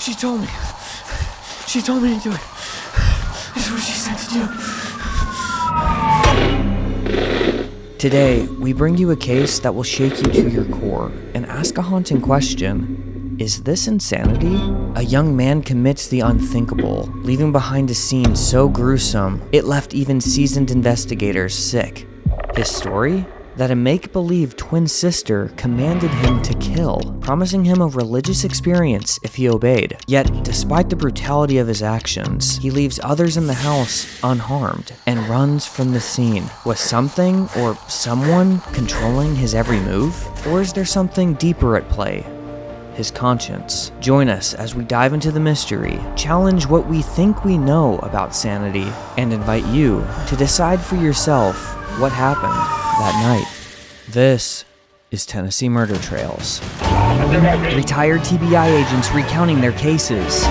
She told me. She told me to do it. This is what she said to do. Today, we bring you a case that will shake you to your core and ask a haunting question. Is this insanity? A young man commits the unthinkable, leaving behind a scene so gruesome it left even seasoned investigators sick. His story? That a make-believe twin sister commanded him to kill, promising him a religious experience if he obeyed. Yet, despite the brutality of his actions, he leaves others in the house unharmed and runs from the scene. Was something or someone controlling his every move? Or is there something deeper at play? His conscience. Join us as we dive into the mystery, challenge what we think we know about sanity, and invite you to decide for yourself what happened that night. This is Tennessee Murder Trails. Retired TBI agents recounting their cases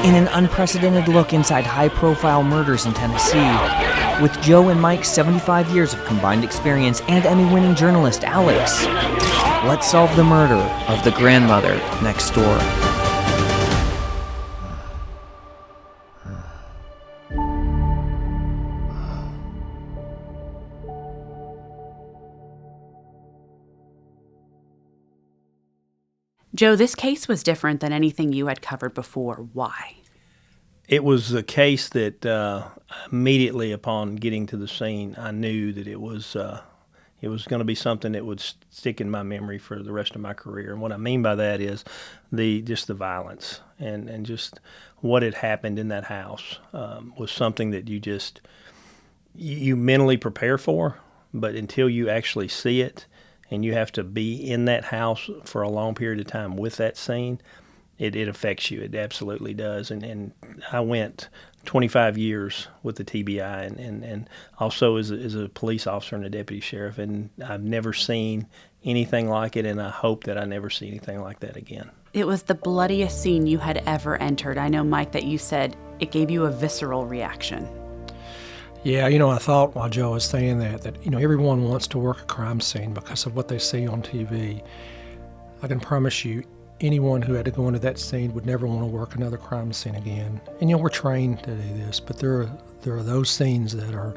in an unprecedented look inside high-profile murders in Tennessee with Joe and Mike's 75 years of combined experience and Emmy-winning journalist Alex. Let's solve the murder of the grandmother next door. Joe, this case was different than anything you had covered before. Why? It was a case that immediately upon getting to the scene, I knew that it was going to be something that would stick in my memory for the rest of my career. And what I mean by that is just the violence and just what had happened in that house was something that you mentally prepare for, but until you actually see it, and you have to be in that house for a long period of time with that scene, it affects you. It absolutely does. And I went 25 years with the TBI and also as a police officer and a deputy sheriff, and I've never seen anything like it, and I hope that I never see anything like that again. It was the bloodiest scene you had ever entered. I know, Mike, that you said it gave you a visceral reaction. Yeah, I thought while Joe was saying that everyone wants to work a crime scene because of what they see on TV. I can promise you, anyone who had to go into that scene would never want to work another crime scene again. And we're trained to do this, but there are those scenes that are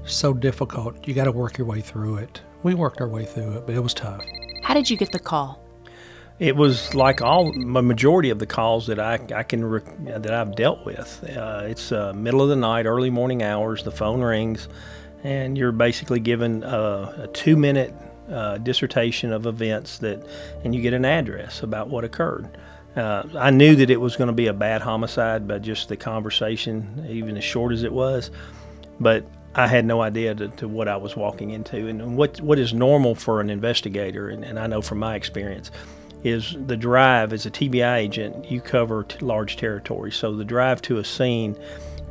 so difficult, you got to work your way through it. We worked our way through it, but it was tough. How did you get the call? It was like a majority of the calls that that I've dealt with. It's middle of the night, early morning hours. The phone rings, and you're basically given a 2-minute dissertation of events and you get an address about what occurred. I knew that it was going to be a bad homicide by just the conversation, even as short as it was, but I had no idea to what I was walking into. And what is normal for an investigator, and I know from my experience, is the drive. As a TBI agent, you cover large territories. So the drive to a scene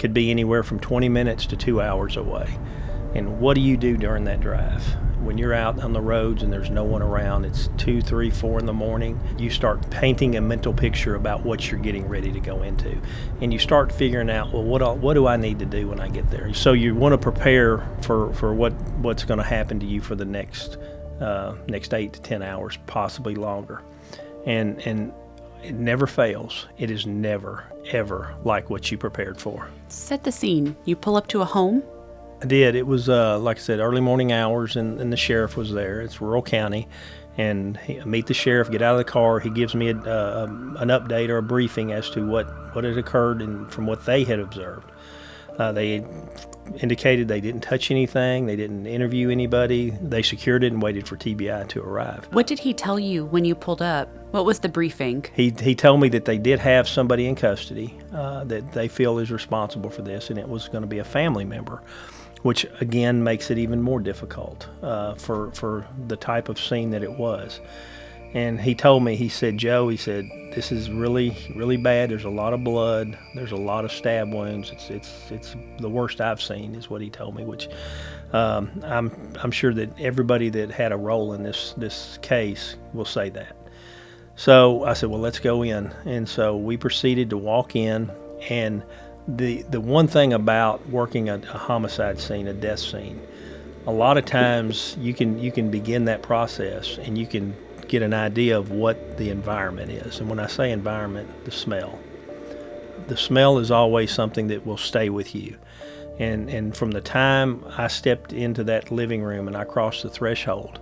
could be anywhere from 20 minutes to 2 hours away. And what do you do during that drive? When you're out on the roads and there's no one around, it's 2, 3, 4 in the morning, you start painting a mental picture about what you're getting ready to go into. And you start figuring out, well, what do I need to do when I get there? So you want to prepare for what's going to happen to you for the next 8 to 10 hours, possibly longer. And it never fails. It is never, ever like what you prepared for. Set the scene. You pull up to a home? I did. It was, like I said, early morning hours, and the sheriff was there. It's rural county. And I meet the sheriff, get out of the car. He gives me an update or a briefing as to what had occurred and from what they had observed. They indicated they didn't touch anything. They didn't interview anybody. They secured it and waited for TBI to arrive. What did he tell you when you pulled up? What was the briefing? He told me that they did have somebody in custody that they feel is responsible for this, and it was going to be a family member, which again makes it even more difficult for the type of scene that it was. And he told me, he said, Joe, this is really, really bad. There's a lot of blood. There's a lot of stab wounds. It's the worst I've seen, is what he told me, which I'm sure that everybody that had a role in this case will say that. So I said, well, let's go in. And so we proceeded to walk in, and the one thing about working a homicide scene, a death scene, a lot of times you can begin that process and you can get an idea of what the environment is. And when I say environment, the smell. the smell is always something that will stay with you. And from the time I stepped into that living room and I crossed the threshold,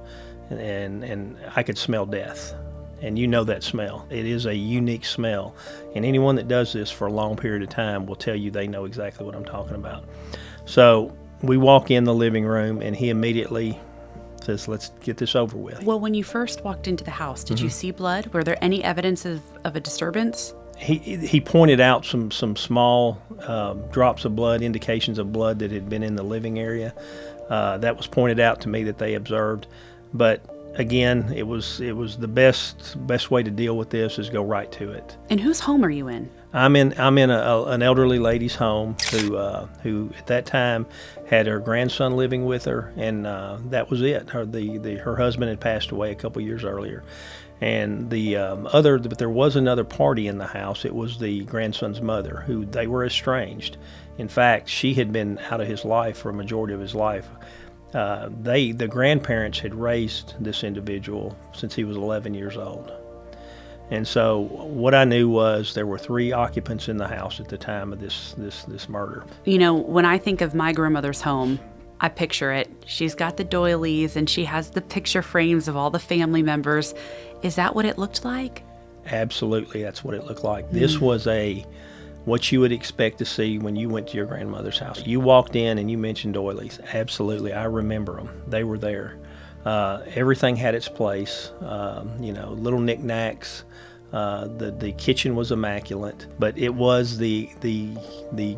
and I could smell death. And you know that smell. It is a unique smell. And anyone that does this for a long period of time will tell you they know exactly what I'm talking about. So we walk in the living room, and he immediately says, let's get this over with. Well, when you first walked into the house, did you see blood? Were there any evidence of a disturbance? He pointed out some small drops of blood, indications of blood that had been in the living area. That was pointed out to me that they observed. But again, it was the best way to deal with this is go right to it. And whose home are you in? I'm in an elderly lady's home who at that time had her grandson living with her, and that was it. Her husband had passed away a couple years earlier. And but there was another party in the house. It was the grandson's mother, who they were estranged. In fact, she had been out of his life for a majority of his life. The grandparents had raised this individual since he was 11 years old. And so what I knew was there were 3 occupants in the house at the time of this murder. You know, when I think of my grandmother's home, I picture it. She's got the doilies and she has the picture frames of all the family members. Is that what it looked like? Absolutely, that's what it looked like. This was what you would expect to see when you went to your grandmother's house. You walked in and you mentioned doilies. Absolutely, I remember them. They were there. Everything had its place. Little knickknacks. The kitchen was immaculate, but it was the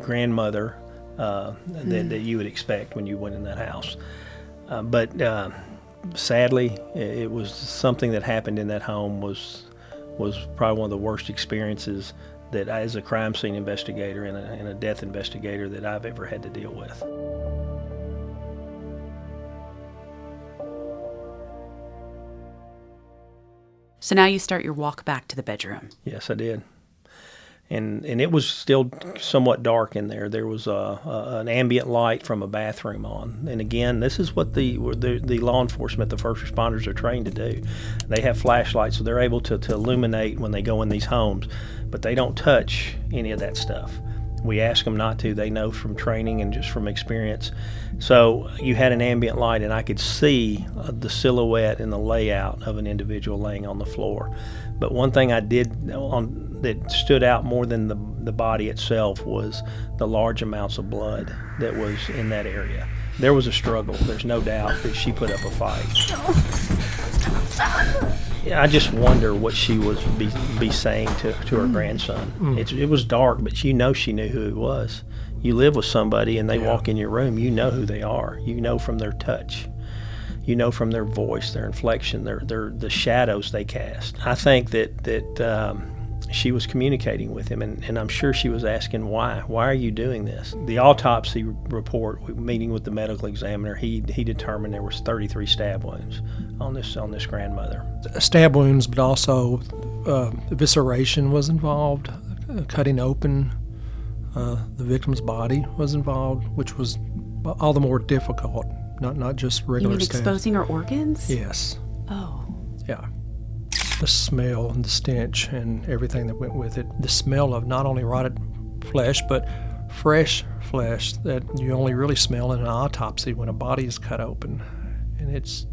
grandmother that you would expect when you went in that house. But sadly, it was something that happened in that home was probably one of the worst experiences that I, as a crime scene investigator and a death investigator, that I've ever had to deal with. So now you start your walk back to the bedroom. Yes, I did. And it was still somewhat dark in there. There was an ambient light from a bathroom on. And again, this is what the law enforcement, the first responders, are trained to do. They have flashlights, so they're able to illuminate when they go in these homes, but they don't touch any of that stuff. We ask them not to. They know from training and just from experience. So you had an ambient light, and I could see the silhouette and the layout of an individual laying on the floor. But one thing I did that stood out more than the body itself was the large amounts of blood that was in that area. There was a struggle. There's no doubt that she put up a fight. I just wonder what she was be saying to her grandson. It was dark, but she knew who it was. You live with somebody and they walk in your room, you know who they are. You know from their touch. You know from their voice, their inflection, the shadows they cast. I think that she was communicating with him, and I'm sure she was asking why. Why are you doing this? The autopsy report, meeting with the medical examiner, he determined there was 33 stab wounds on this grandmother. Stab wounds, but also evisceration was involved, cutting open the victim's body was involved, which was all the more difficult. Not just regular You mean stabs. exposing her organs? Yes. Oh. Yeah. The smell and the stench and everything that went with it. The smell of not only rotted flesh, but fresh flesh that you only really smell in an autopsy when a body is cut open. And it's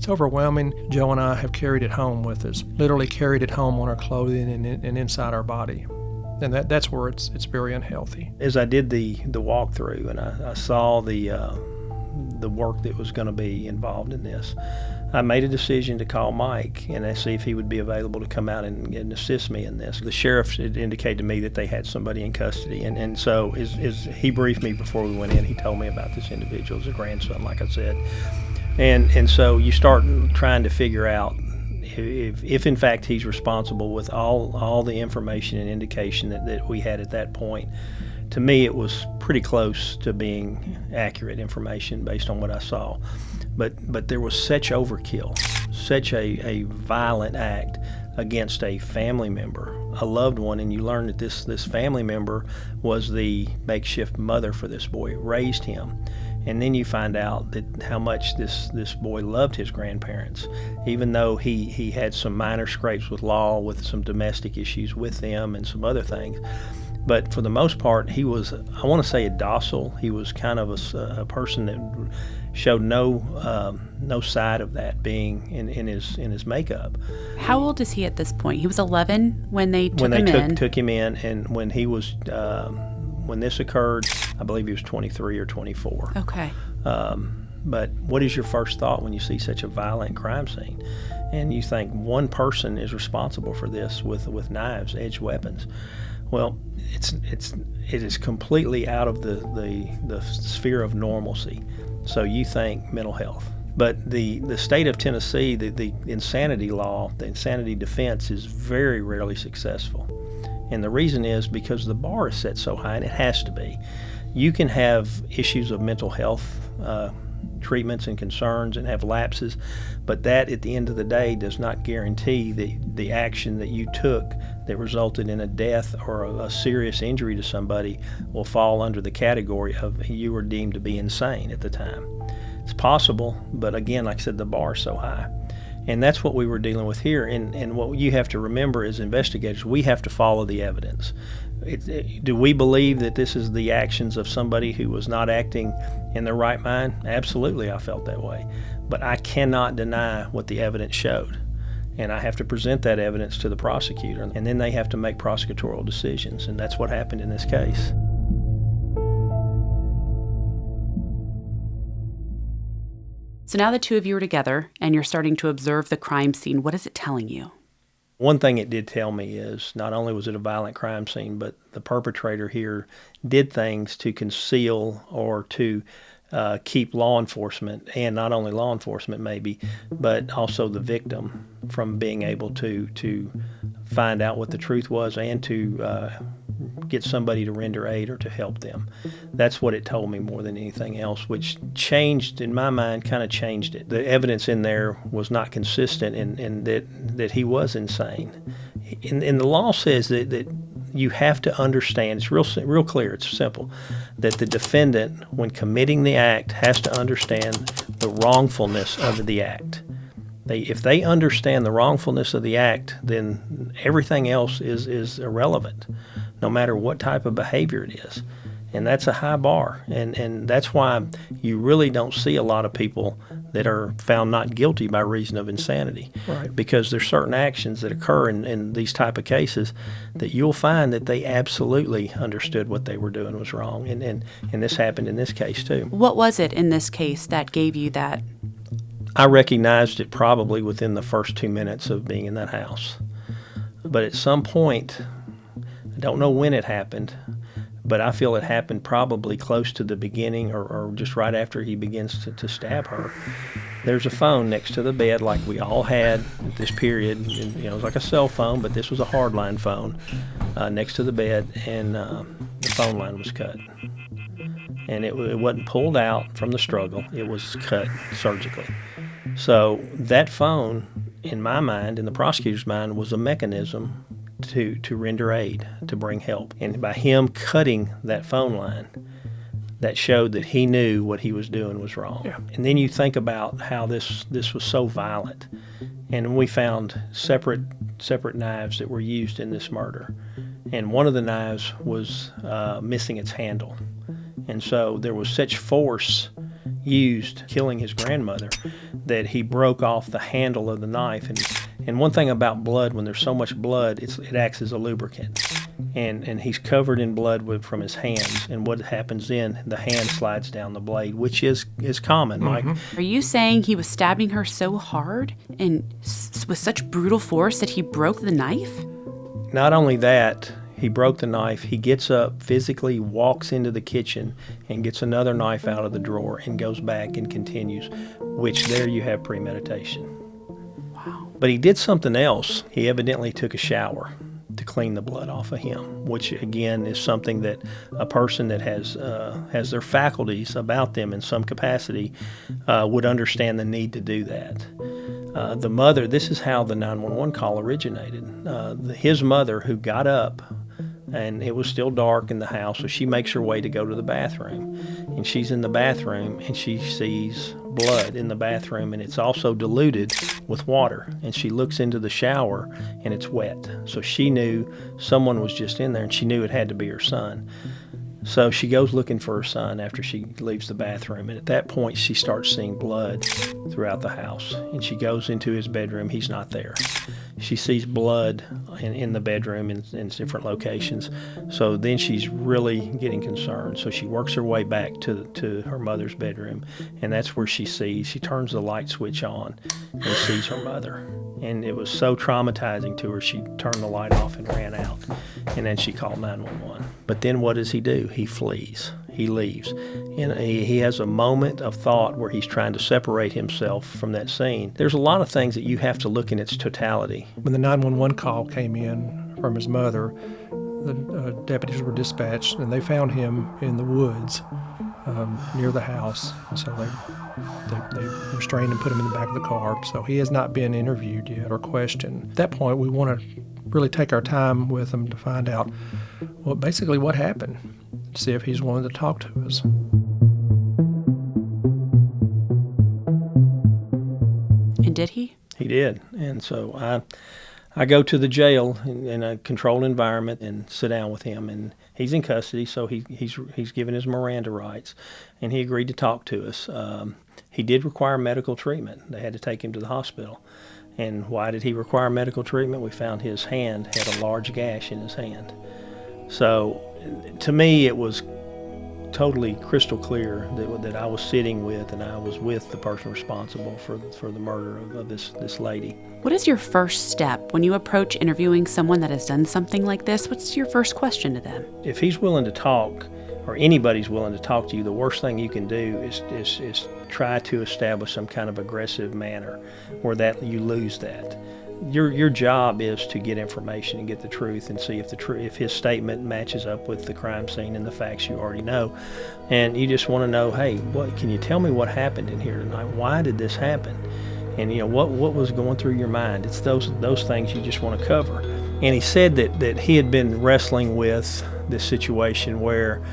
overwhelming. Joe and I have carried it home with us, literally carried it home on our clothing and inside our body. And that's where it's very unhealthy. As I did the walkthrough and I saw the work that was going to be involved in this, I made a decision to call Mike and see if he would be available to come out and assist me in this. The sheriff had indicated to me that they had somebody in custody, and so as he briefed me before we went in, he told me about this individual as a grandson, like I said. And so you start trying to figure out if in fact he's responsible with all the information and indication that we had at that point. To me, it was pretty close to being accurate information based on what I saw. But there was such overkill, such a violent act against a family member, a loved one, and you learn that this family member was the makeshift mother for this boy, raised him. And then you find out that how much this boy loved his grandparents, even though he had some minor scrapes with law, with some domestic issues with them and some other things. But for the most part, he was, I want to say, a docile. He was kind of a person that showed no side of that being in his makeup. How old is he at this point? He was 11 when they took him in. Took him in, and when he was when this occurred, I believe he was 23 or 24. Okay. But what is your first thought when you see such a violent crime scene, and you think one person is responsible for this with knives, edged weapons? Well, it is completely out of the sphere of normalcy. So you think mental health. But the state of Tennessee, the insanity law, the insanity defense is very rarely successful. And the reason is because the bar is set so high, and it has to be. You can have issues of mental health treatments and concerns and have lapses, but that at the end of the day does not guarantee the action that you took that resulted in a death or a serious injury to somebody will fall under the category of you were deemed to be insane at the time. It's possible, but again, like I said, the bar is so high. And that's what we were dealing with here. And what you have to remember as investigators, we have to follow the evidence. Do we believe that this is the actions of somebody who was not acting in their right mind? Absolutely, I felt that way. But I cannot deny what the evidence showed. And I have to present that evidence to the prosecutor, and then they have to make prosecutorial decisions. And that's what happened in this case. So now the two of you are together and you're starting to observe the crime scene. What is it telling you? One thing it did tell me is not only was it a violent crime scene, but the perpetrator here did things to conceal or to keep law enforcement, and not only law enforcement maybe, but also the victim from being able to find out what the truth was and to get somebody to render aid or to help them. That's what it told me more than anything else, which changed, in my mind, kind of changed it. The evidence in there was not consistent in that he was insane. And the law says that you have to understand, it's real clear, it's simple, that the defendant, when committing the act, has to understand the wrongfulness of the act. If they understand the wrongfulness of the act, then everything else is irrelevant, no matter what type of behavior it is. And that's a high bar. And that's why you really don't see a lot of people that are found not guilty by reason of insanity. Right. Because there's certain actions that occur in these type of cases that you'll find that they absolutely understood what they were doing was wrong. And this happened in this case too. What was it in this case that gave you that? I recognized it probably within the first 2 minutes of being in that house. But at some point, I don't know when it happened, but I feel it happened probably close to the beginning or just right after he begins to stab her. There's a phone next to the bed like we all had at this period. And, it was like a cell phone, but this was a hardline phone next to the bed, and the phone line was cut. And it wasn't pulled out from the struggle. It was cut surgically. So that phone, in my mind, in the prosecutor's mind, was a mechanism to render aid, to bring help. And by him cutting that phone line, that showed that he knew what he was doing was wrong. Yeah. And then you think about how this was so violent. And we found separate knives that were used in this murder. And one of the knives was missing its handle. And so there was such force used killing his grandmother that he broke off the handle of the knife. And one thing about blood, when there's so much blood, it acts as a lubricant. And he's covered in blood from his hands. And what happens then, the hand slides down the blade, which is common, Mike. Are you saying he was stabbing her so hard and with such brutal force that he broke the knife? Not only that, he broke the knife. He gets up, physically walks into the kitchen and gets another knife out of the drawer and goes back and continues, which there you have premeditation. Wow. But he did something else. He evidently took a shower to clean the blood off of him, which again is something that a person that has their faculties about them in some capacity would understand the need to do that. The mother, this is how the 911 call originated. His mother, who got up, and it was still dark in the house, so she makes her way to go to the bathroom. And she's in the bathroom, and she sees blood in the bathroom, and it's also diluted with water. And she looks into the shower, and it's wet. So she knew someone was just in there, and she knew it had to be her son. So she goes looking for her son after she leaves the bathroom, and at that point she starts seeing blood throughout the house. And she goes into his bedroom. He's not there. She sees blood in the bedroom in different locations. So then she's really getting concerned. So she works her way back to her mother's bedroom, and that's where she turns the light switch on and sees her mother. And it was so traumatizing to her, she turned the light off and ran out. And then she called 911. But then what does he do? He flees. He leaves. And he has a moment of thought where he's trying to separate himself from that scene. There's a lot of things that you have to look in its totality. When the 911 call came in from his mother, the deputies were dispatched, and they found him in the woods near the house. So they restrained and put him in the back of the car. So he has not been interviewed yet or questioned. At that point, we want to really take our time with him to find out, well, basically what happened, see if he's willing to talk to us. And did he? He did. And so I go to the jail in a controlled environment and sit down with him, and he's in custody, so he's given his Miranda rights, and he agreed to talk to us. He did require medical treatment. They had to take him to the hospital. And why did he require medical treatment? We found his hand had a large gash in his hand. So to me, it was totally crystal clear that I was sitting with, and I was with the person responsible for the murder of this lady. What is your first step when you approach interviewing someone that has done something like this? What's your first question to them? If he's willing to talk, or anybody's willing to talk to you, the worst thing you can do is try to establish some kind of aggressive manner where that you lose that. Your job is to get information and get the truth and see if his statement matches up with the crime scene and the facts you already know. And you just want to know, hey, can you tell me what happened in here tonight? Why did this happen? And what was going through your mind? It's those things you just want to cover. And he said that he had been wrestling with this situation where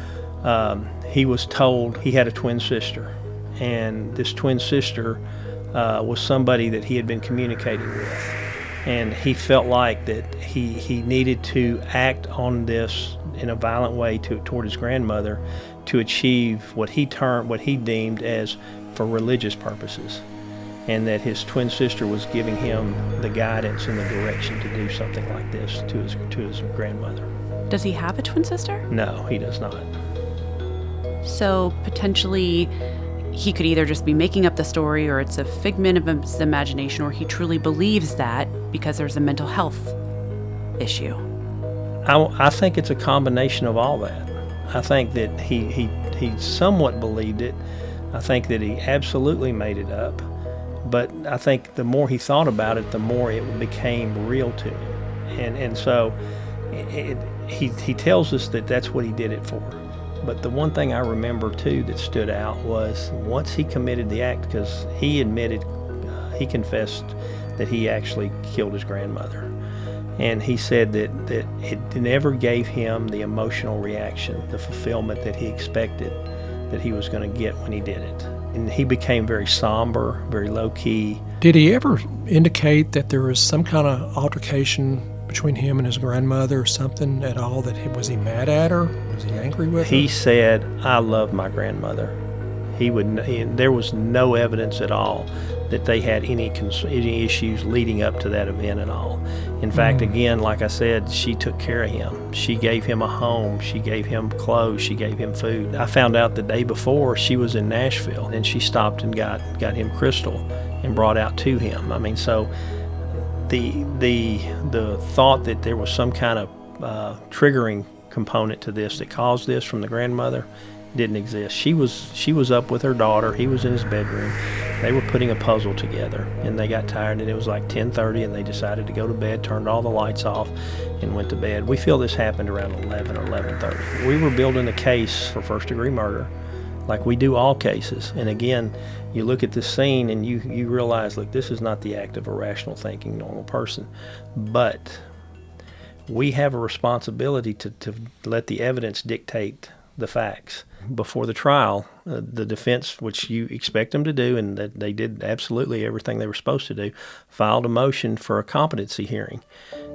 he was told he had a twin sister, and this twin sister was somebody that he had been communicating with. And he felt like that he needed to act on this in a violent way toward his grandmother to achieve what he deemed as for religious purposes, and that his twin sister was giving him the guidance and the direction to do something like this to his grandmother. Does he have a twin sister? No, he does not. So potentially he could either just be making up the story, or it's a figment of his imagination, or he truly believes that because there's a mental health issue. I think it's a combination of all that. I think that he somewhat believed it. I think that he absolutely made it up. But I think the more he thought about it, the more it became real to him. And so he tells us that that's what he did it for. But the one thing I remember, too, that stood out was once he committed the act, because he admitted, he confessed that he actually killed his grandmother. And he said that it never gave him the emotional reaction, the fulfillment that he expected that he was going to get when he did it. And he became very somber, very low-key. Did he ever indicate that there was some kind of altercation between him and his grandmother or something at all? Was he mad at her? Was he angry with her? He said, I love my grandmother. There was no evidence at all that they had any issues leading up to that event at all. In fact, again, like I said, she took care of him. She gave him a home. She gave him clothes. She gave him food. I found out the day before she was in Nashville, and she stopped and got him crystal and brought out to him. I mean, so the thought that there was some kind of triggering component to this that caused this from the grandmother didn't exist. She was up with her daughter. He was in his bedroom. They were putting a puzzle together, and they got tired, and it was like 10:30, and they decided to go to bed, turned all the lights off, and went to bed. We feel this happened around 11 or 11:30. We were building a case for first-degree murder like we do all cases. And again, you look at this scene and you realize, look, this is not the act of a rational thinking normal person. But we have a responsibility to let the evidence dictate the facts. before the trial, the defense, which you expect them to do, and that they did absolutely everything they were supposed to do, filed a motion for a competency hearing.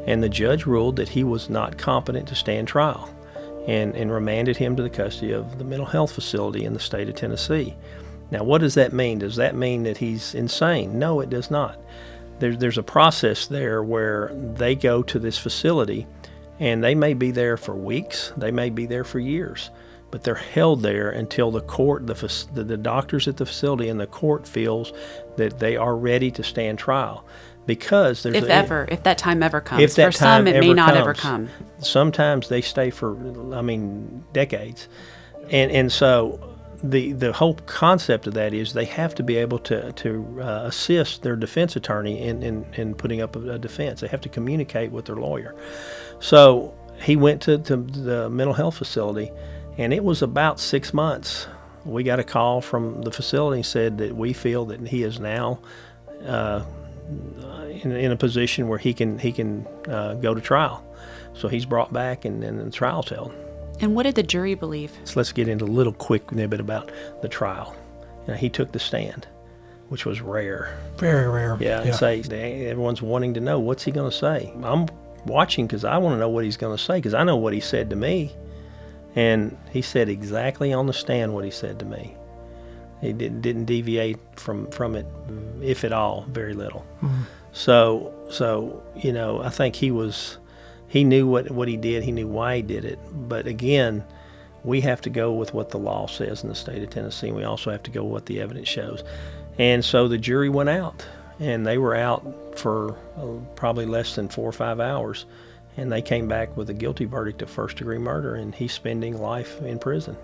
And the judge ruled that he was not competent to stand trial and remanded him to the custody of the mental health facility in the state of Tennessee. Now, what does that mean? Does that mean that he's insane? No, it does not. There's a process there where they go to this facility, and they may be there for weeks, they may be there for years, but they're held there until the court, the doctors at the facility and the court feels that they are ready to stand trial. Because there's if that time ever comes. For some, it may not ever come. Sometimes they stay for, decades. And so the whole concept of that is they have to be able to assist their defense attorney in putting up a defense. They have to communicate with their lawyer. So he went to the mental health facility, and it was about 6 months. We got a call from the facility and said that we feel that he is now in a position where he can go to trial. So he's brought back, and the trial's held. And what did the jury believe? So let's get into a little quick snippet about the trial. He took the stand, which was rare. Very rare. Yeah, and everyone's wanting to know, what's he going to say? I'm watching because I want to know what he's going to say, because I know what he said to me. And he said exactly on the stand what he said to me. He didn't deviate from it, if at all, very little. Mm-hmm. So I think he knew what he did. He knew why he did it. But again, we have to go with what the law says in the state of Tennessee, and we also have to go with what the evidence shows. And so the jury went out, and they were out for probably less than 4 or 5 hours, and they came back with a guilty verdict of first-degree murder, and he's spending life in prison.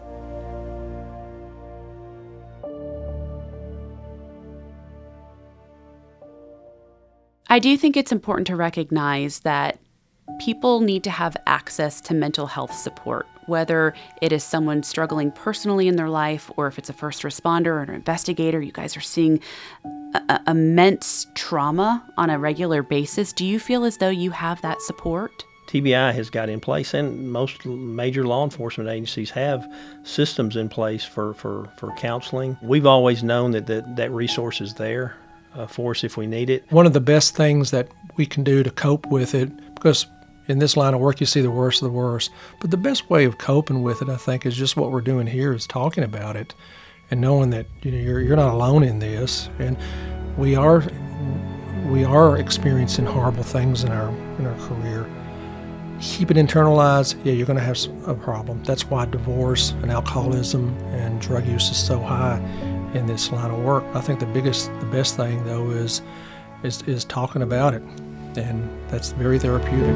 I do think it's important to recognize that people need to have access to mental health support, whether it is someone struggling personally in their life or if it's a first responder or an investigator. You guys are seeing immense trauma on a regular basis. Do you feel as though you have that support? TBI has got in place, and most major law enforcement agencies have systems in place for counseling. We've always known that resource is there for us if we need it. One of the best things that we can do to cope with it, because in this line of work you see the worst of the worst, but the best way of coping with it, I think, is just what we're doing here, is talking about it and knowing that you're not alone in this, and we are experiencing horrible things in our career. Keep it internalized, you're going to have a problem. That's why divorce and alcoholism and drug use is so high in this line of work. I think the best thing though is talking about it, and that's very therapeutic.